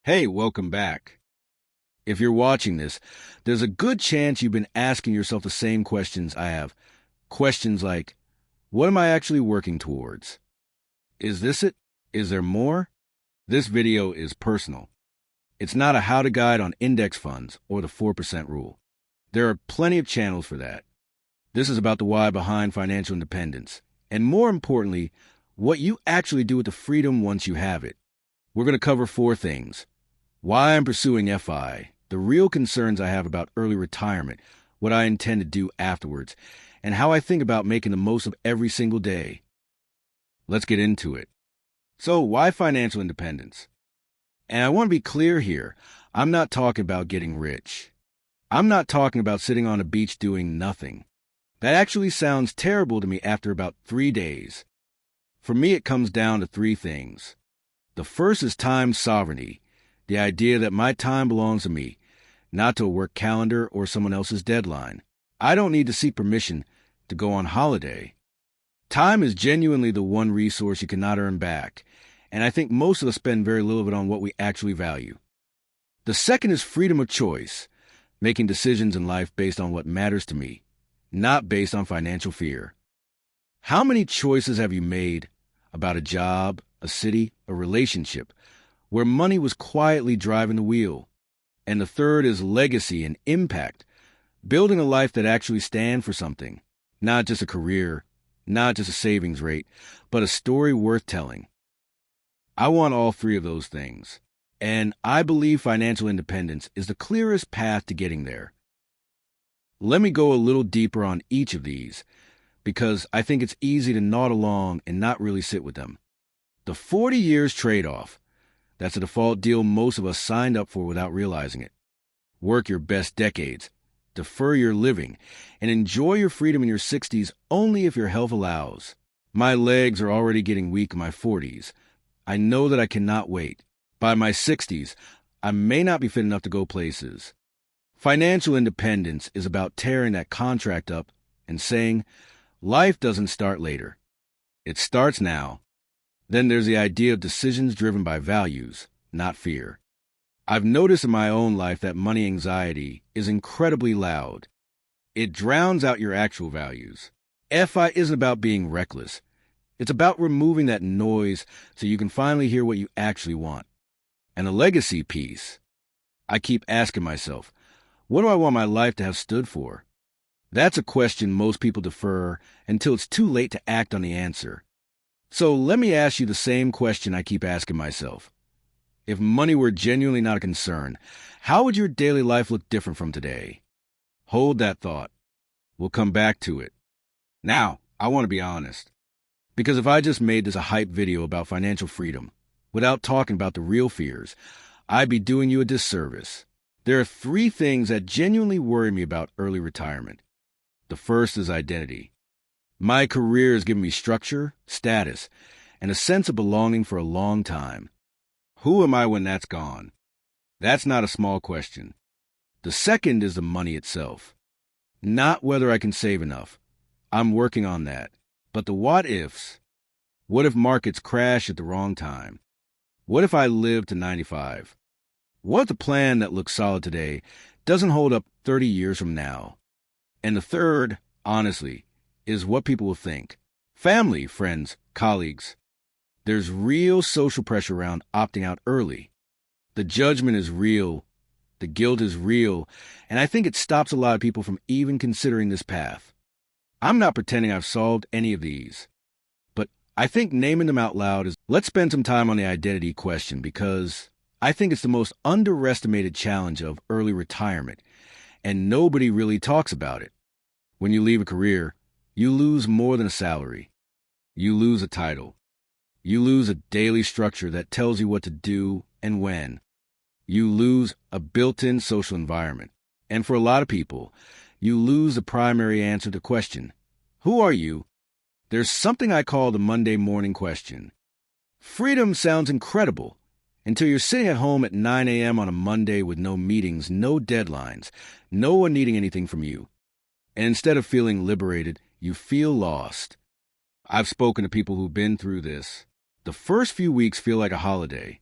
Hey, welcome back. If you're watching this, there's a good chance you've been asking yourself the same questions I have. Questions like, what am I actually working towards? Is this it? Is there more? This video is personal. It's not a how-to guide on index funds or the 4% rule. There are plenty of channels for that. This is about the why behind financial independence, and more importantly, what you actually do with the freedom once you have it. We're going to cover 4 things. Why I'm pursuing FI, the real concerns I have about early retirement, what I intend to do afterwards, and how I think about making the most of every single day. Let's get into it. So, why financial independence? And I want to be clear here, I'm not talking about getting rich. I'm not talking about sitting on a beach doing nothing. That actually sounds terrible to me after about 3 days. For me, it comes down to 3 things. The first is time sovereignty. The idea that my time belongs to me, not to a work calendar or someone else's deadline. I don't need to seek permission to go on holiday. Time is genuinely the one resource you cannot earn back, and I think most of us spend very little of it on what we actually value. The second is freedom of choice, making decisions in life based on what matters to me, not based on financial fear. How many choices have you made about a job, a city, a relationship, where money was quietly driving the wheel? And the third is legacy and impact, building a life that actually stands for something, not just a career, not just a savings rate, but a story worth telling. I want all 3 of those things, and I believe financial independence is the clearest path to getting there. Let me go a little deeper on each of these, because I think it's easy to nod along and not really sit with them. The 40 years trade-off. That's a default deal most of us signed up for without realizing it. Work your best decades, defer your living, and enjoy your freedom in your 60s only if your health allows. My legs are already getting weak in my 40s. I know that I cannot wait. By my 60s, I may not be fit enough to go places. Financial independence is about tearing that contract up and saying, life doesn't start later. It starts now. Then there's the idea of decisions driven by values, not fear. I've noticed in my own life that money anxiety is incredibly loud. It drowns out your actual values. FI isn't about being reckless. It's about removing that noise so you can finally hear what you actually want. And the legacy piece. I keep asking myself, what do I want my life to have stood for? That's a question most people defer until it's too late to act on the answer. So let me ask you the same question I keep asking myself. If money were genuinely not a concern, how would your daily life look different from today? Hold that thought. We'll come back to it. Now, I want to be honest. Because if I just made this a hype video about financial freedom, without talking about the real fears, I'd be doing you a disservice. There are 3 things that genuinely worry me about early retirement. The first is identity. My career has given me structure, status, and a sense of belonging for a long time. Who am I when that's gone? That's not a small question. The second is the money itself. Not whether I can save enough. I'm working on that. But the what-ifs. What if markets crash at the wrong time? What if I live to 95? What if the plan that looks solid today doesn't hold up 30 years from now? And the third, honestly, is what people will think. Family, friends, colleagues. There's real social pressure around opting out early. The judgment is real. The guilt is real. And I think it stops a lot of people from even considering this path. I'm not pretending I've solved any of these. But I think naming them out loud is, let's spend some time on the identity question, because I think it's the most underestimated challenge of early retirement, and nobody really talks about it. When you leave a career, you lose more than a salary. You lose a title. You lose a daily structure that tells you what to do and when. You lose a built-in social environment. And for a lot of people, you lose the primary answer to the question, who are you? There's something I call the Monday morning question. Freedom sounds incredible until you're sitting at home at 9 a.m. on a Monday with no meetings, no deadlines, no one needing anything from you. And instead of feeling liberated, you feel lost. I've spoken to people who've been through this. The first few weeks feel like a holiday.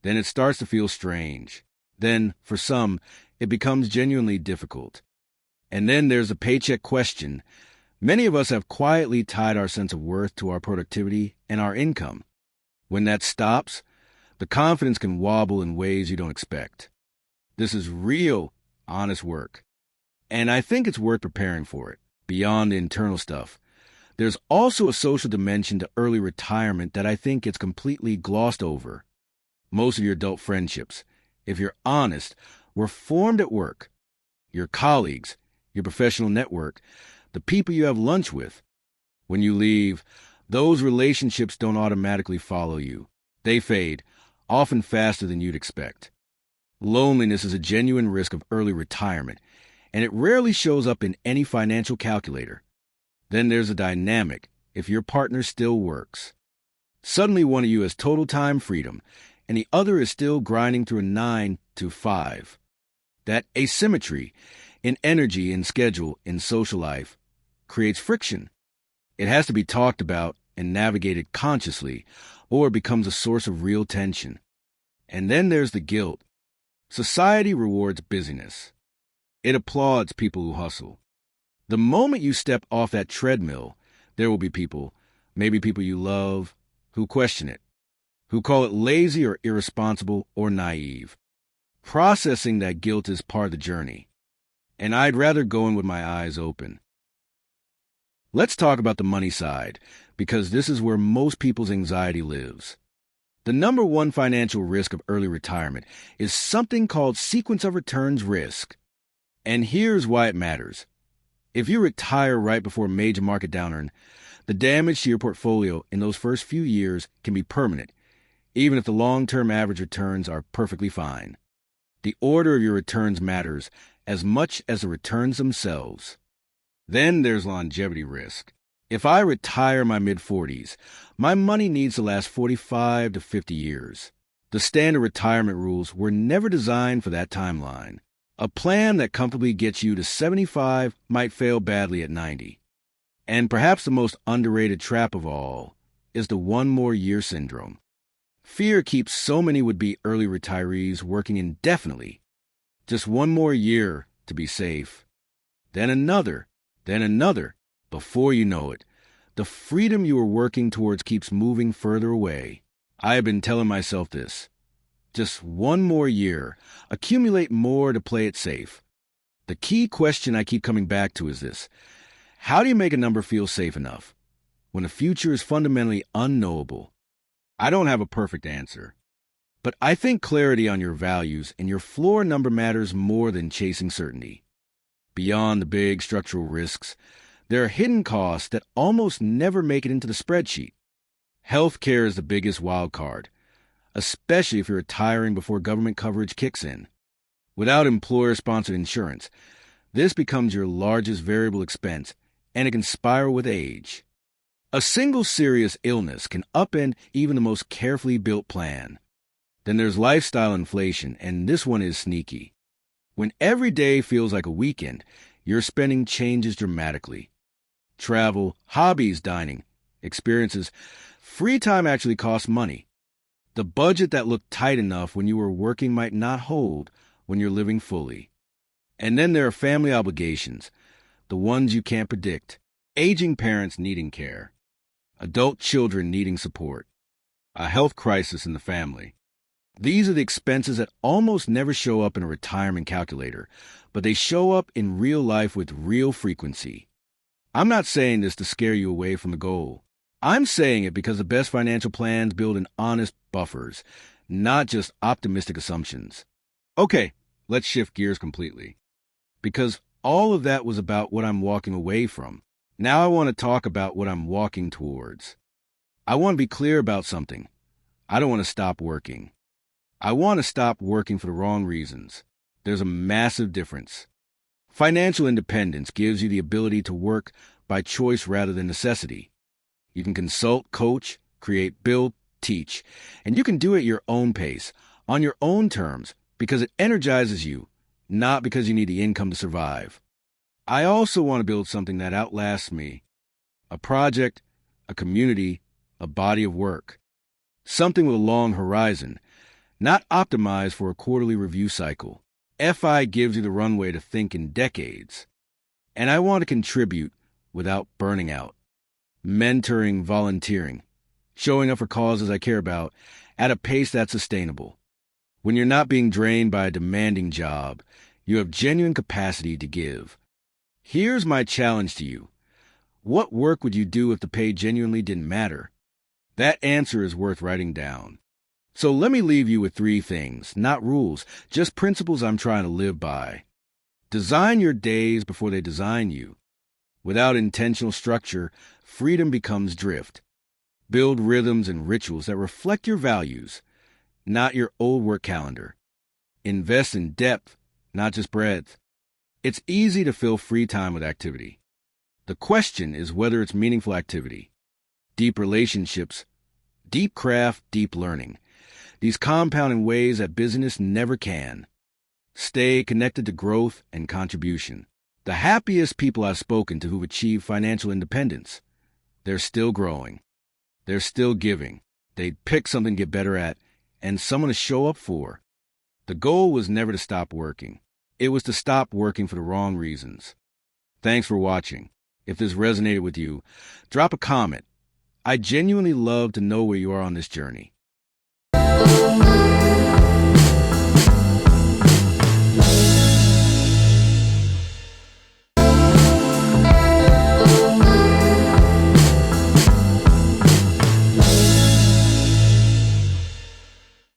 Then it starts to feel strange. Then, for some, it becomes genuinely difficult. And then there's the paycheck question. Many of us have quietly tied our sense of worth to our productivity and our income. When that stops, the confidence can wobble in ways you don't expect. This is real, honest work. And I think it's worth preparing for it, beyond the internal stuff. There's also a social dimension to early retirement that I think gets completely glossed over. Most of your adult friendships, if you're honest, were formed at work. Your colleagues, your professional network, the people you have lunch with. When you leave, those relationships don't automatically follow you. They fade, often faster than you'd expect. Loneliness is a genuine risk of early retirement, and it rarely shows up in any financial calculator. Then there's a dynamic if your partner still works. Suddenly one of you has total time freedom, and the other is still grinding through a 9 to 5. That asymmetry in energy, in schedule, in social life creates friction. It has to be talked about and navigated consciously, or it becomes a source of real tension. And then there's the guilt. Society rewards busyness. It applauds people who hustle. The moment you step off that treadmill, there will be people, maybe people you love, who question it, who call it lazy or irresponsible or naive. Processing that guilt is part of the journey, and I'd rather go in with my eyes open. Let's talk about the money side, because this is where most people's anxiety lives. The number one financial risk of early retirement is something called sequence of returns risk. And here's why it matters. If you retire right before a major market downturn, the damage to your portfolio in those first few years can be permanent, even if the long-term average returns are perfectly fine. The order of your returns matters as much as the returns themselves. Then there's longevity risk. If I retire in my mid-40s, my money needs to last 45 to 50 years. The standard retirement rules were never designed for that timeline. A plan that comfortably gets you to 75 might fail badly at 90. And perhaps the most underrated trap of all is the one more year syndrome. Fear keeps so many would-be early retirees working indefinitely. Just one more year to be safe. Then another. Before you know it, the freedom you were working towards keeps moving further away. I have been telling myself this. Just one more year. Accumulate more to play it safe. The key question I keep coming back to is this. How do you make a number feel safe enough when the future is fundamentally unknowable? I don't have a perfect answer, but I think clarity on your values and your floor number matters more than chasing certainty. Beyond the big structural risks, there are hidden costs that almost never make it into the spreadsheet. Healthcare is the biggest wild card, especially if you're retiring before government coverage kicks in. Without employer-sponsored insurance, this becomes your largest variable expense, and it can spiral with age. A single serious illness can upend even the most carefully built plan. Then there's lifestyle inflation, and this one is sneaky. When every day feels like a weekend, your spending changes dramatically. Travel, hobbies, dining, experiences, free time actually costs money. The budget that looked tight enough when you were working might not hold when you're living fully. And then there are family obligations, the ones you can't predict. Aging parents needing care, adult children needing support, a health crisis in the family. These are the expenses that almost never show up in a retirement calculator, but they show up in real life with real frequency. I'm not saying this to scare you away from the goal. I'm saying it because the best financial plans build in honest buffers, not just optimistic assumptions. Okay, let's shift gears completely. Because all of that was about what I'm walking away from. Now I want to talk about what I'm walking towards. I want to be clear about something. I don't want to stop working. I want to stop working for the wrong reasons. There's a massive difference. Financial independence gives you the ability to work by choice rather than necessity. You can consult, coach, create, build, teach, and you can do it at your own pace, on your own terms, because it energizes you, not because you need the income to survive. I also want to build something that outlasts me. A project, a community, a body of work. Something with a long horizon, not optimized for a quarterly review cycle. FI gives you the runway to think in decades. And I want to contribute without burning out. Mentoring, volunteering, showing up for causes I care about at a pace that's sustainable. When you're not being drained by a demanding job, you have genuine capacity to give. Here's my challenge to you. What work would you do if the pay genuinely didn't matter? That answer is worth writing down. So let me leave you with 3 things, not rules, just principles I'm trying to live by. Design your days before they design you. Without intentional structure, freedom becomes drift. Build rhythms and rituals that reflect your values, not your old work calendar. Invest in depth, not just breadth. It's easy to fill free time with activity. The question is whether it's meaningful activity. Deep relationships, deep craft, deep learning. These compound in ways that business never can. Stay connected to growth and contribution. The happiest people I've spoken to who've achieved financial independence, they're still growing. They're still giving. They pick something to get better at and someone to show up for. The goal was never to stop working. It was to stop working for the wrong reasons. Thanks for watching. If this resonated with you, drop a comment. I genuinely love to know where you are on this journey.